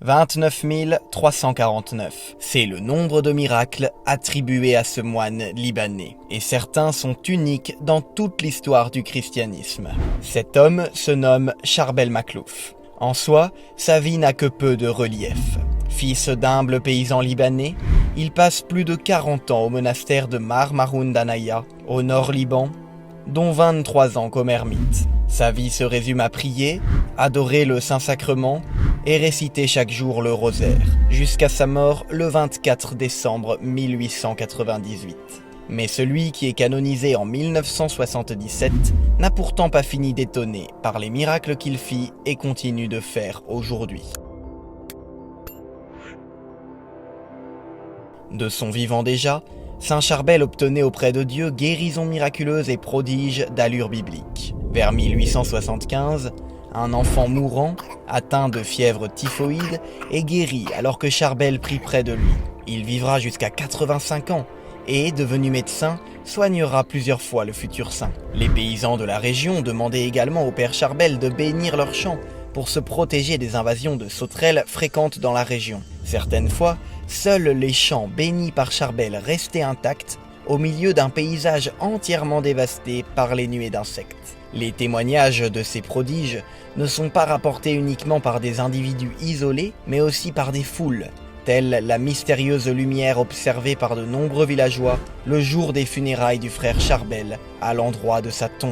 29 349, c'est le nombre de miracles attribués à ce moine libanais, et certains sont uniques dans toute l'histoire du christianisme. Cet homme se nomme Charbel Makhlouf. En soi, sa vie n'a que peu de relief. Fils d'humbles paysans libanais, il passe plus de 40 ans au monastère de Mar Maroun Danaya, au nord Liban, dont 23 ans comme ermite. Sa vie se résume à prier, adorer le Saint-Sacrement et réciter chaque jour le rosaire, jusqu'à sa mort le 24 décembre 1898. Mais celui qui est canonisé en 1977 n'a pourtant pas fini d'étonner par les miracles qu'il fit et continue de faire aujourd'hui. De son vivant déjà, Saint Charbel obtenait auprès de Dieu guérisons miraculeuses et prodiges d'allure biblique. Vers 1875, un enfant mourant, atteint de fièvre typhoïde, est guéri alors que Charbel prie près de lui. Il vivra jusqu'à 85 ans et, devenu médecin, soignera plusieurs fois le futur saint. Les paysans de la région demandaient également au père Charbel de bénir leurs champs pour se protéger des invasions de sauterelles fréquentes dans la région. Certaines fois, seuls les champs bénis par Charbel restaient intacts au milieu d'un paysage entièrement dévasté par les nuées d'insectes. Les témoignages de ces prodiges ne sont pas rapportés uniquement par des individus isolés, mais aussi par des foules, telle la mystérieuse lumière observée par de nombreux villageois le jour des funérailles du frère Charbel à l'endroit de sa tombe.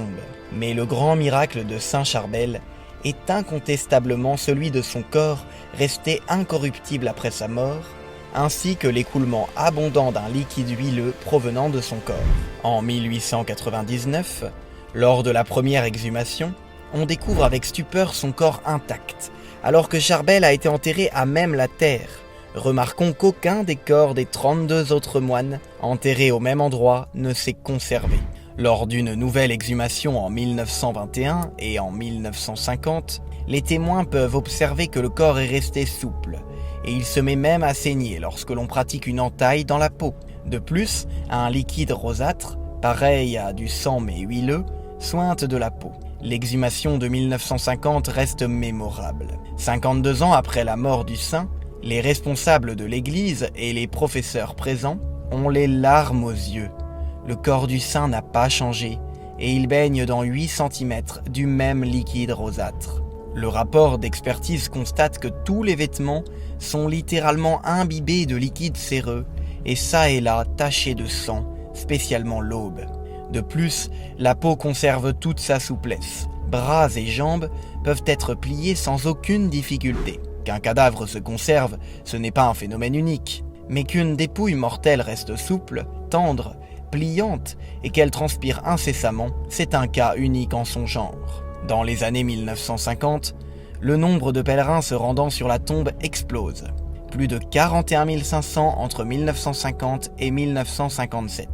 Mais le grand miracle de Saint Charbel est incontestablement celui de son corps resté incorruptible après sa mort, ainsi que l'écoulement abondant d'un liquide huileux provenant de son corps. En 1899, lors de la première exhumation, on découvre avec stupeur son corps intact, alors que Charbel a été enterré à même la terre. Remarquons qu'aucun des corps des 32 autres moines enterrés au même endroit ne s'est conservé. Lors d'une nouvelle exhumation en 1921 et en 1950, les témoins peuvent observer que le corps est resté souple, et il se met même à saigner lorsque l'on pratique une entaille dans la peau. De plus, un liquide rosâtre, pareil à du sang mais huileux, sointe de la peau. L'exhumation de 1950 reste mémorable. 52 ans après la mort du saint, les responsables de l'église et les professeurs présents ont les larmes aux yeux. Le corps du saint n'a pas changé et il baigne dans 8 cm du même liquide rosâtre. Le rapport d'expertise constate que tous les vêtements sont littéralement imbibés de liquide séreux et ça et là tachés de sang, spécialement l'aube. De plus, la peau conserve toute sa souplesse. Bras et jambes peuvent être pliés sans aucune difficulté. Qu'un cadavre se conserve, ce n'est pas un phénomène unique, mais qu'une dépouille mortelle reste souple, tendre, pliante et qu'elle transpire incessamment, c'est un cas unique en son genre. Dans les années 1950, le nombre de pèlerins se rendant sur la tombe explose. Plus de 41 500 entre 1950 et 1957.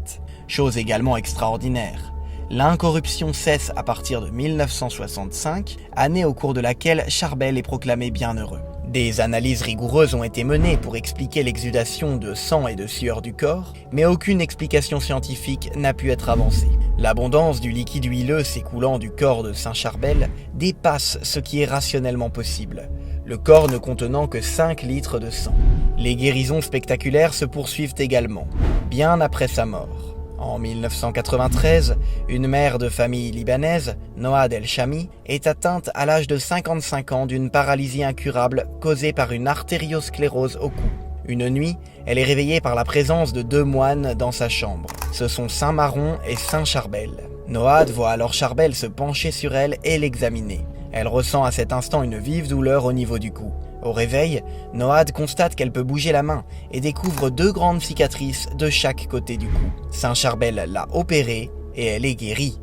Chose également extraordinaire, l'incorruption cesse à partir de 1965, année au cours de laquelle Charbel est proclamé bienheureux. Des analyses rigoureuses ont été menées pour expliquer l'exsudation de sang et de sueur du corps, mais aucune explication scientifique n'a pu être avancée. L'abondance du liquide huileux s'écoulant du corps de Saint Charbel dépasse ce qui est rationnellement possible, le corps ne contenant que 5 litres de sang. Les guérisons spectaculaires se poursuivent également, bien après sa mort. En 1993, une mère de famille libanaise, Noad El-Chami, est atteinte à l'âge de 55 ans d'une paralysie incurable causée par une artériosclérose au cou. Une nuit, elle est réveillée par la présence de 2 moines dans sa chambre. Ce sont Saint Maron et Saint Charbel. Noad voit alors Charbel se pencher sur elle et l'examiner. Elle ressent à cet instant une vive douleur au niveau du cou. Au réveil, Noad constate qu'elle peut bouger la main et découvre 2 grandes cicatrices de chaque côté du cou. Saint Charbel l'a opérée et elle est guérie.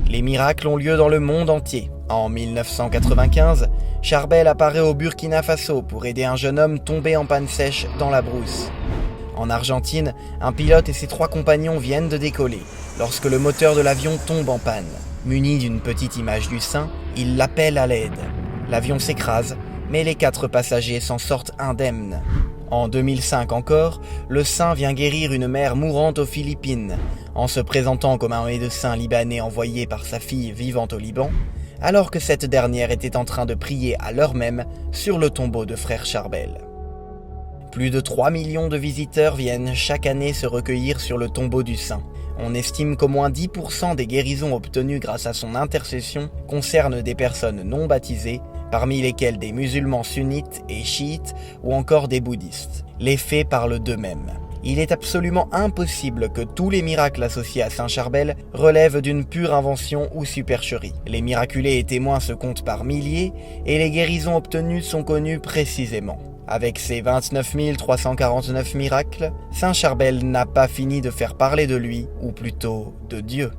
Les miracles ont lieu dans le monde entier. En 1995, Charbel apparaît au Burkina Faso pour aider un jeune homme tombé en panne sèche dans la brousse. En Argentine, un pilote et ses 3 compagnons viennent de décoller lorsque le moteur de l'avion tombe en panne. Muni d'une petite image du saint, il l'appelle à l'aide. L'avion s'écrase, mais les 4 passagers s'en sortent indemnes. En 2005 encore, le saint vient guérir une mère mourante aux Philippines. En se présentant comme un médecin libanais envoyé par sa fille vivant au Liban, alors que cette dernière était en train de prier à l'heure même sur le tombeau de frère Charbel. Plus de 3 millions de visiteurs viennent chaque année se recueillir sur le tombeau du saint. On estime qu'au moins 10% des guérisons obtenues grâce à son intercession concernent des personnes non baptisées, parmi lesquelles des musulmans sunnites et chiites ou encore des bouddhistes. Les faits parlent d'eux-mêmes. Il est absolument impossible que tous les miracles associés à Saint Charbel relèvent d'une pure invention ou supercherie. Les miraculés et témoins se comptent par milliers et les guérisons obtenues sont connues précisément. Avec ses 29 349 miracles, Saint Charbel n'a pas fini de faire parler de lui, ou plutôt de Dieu.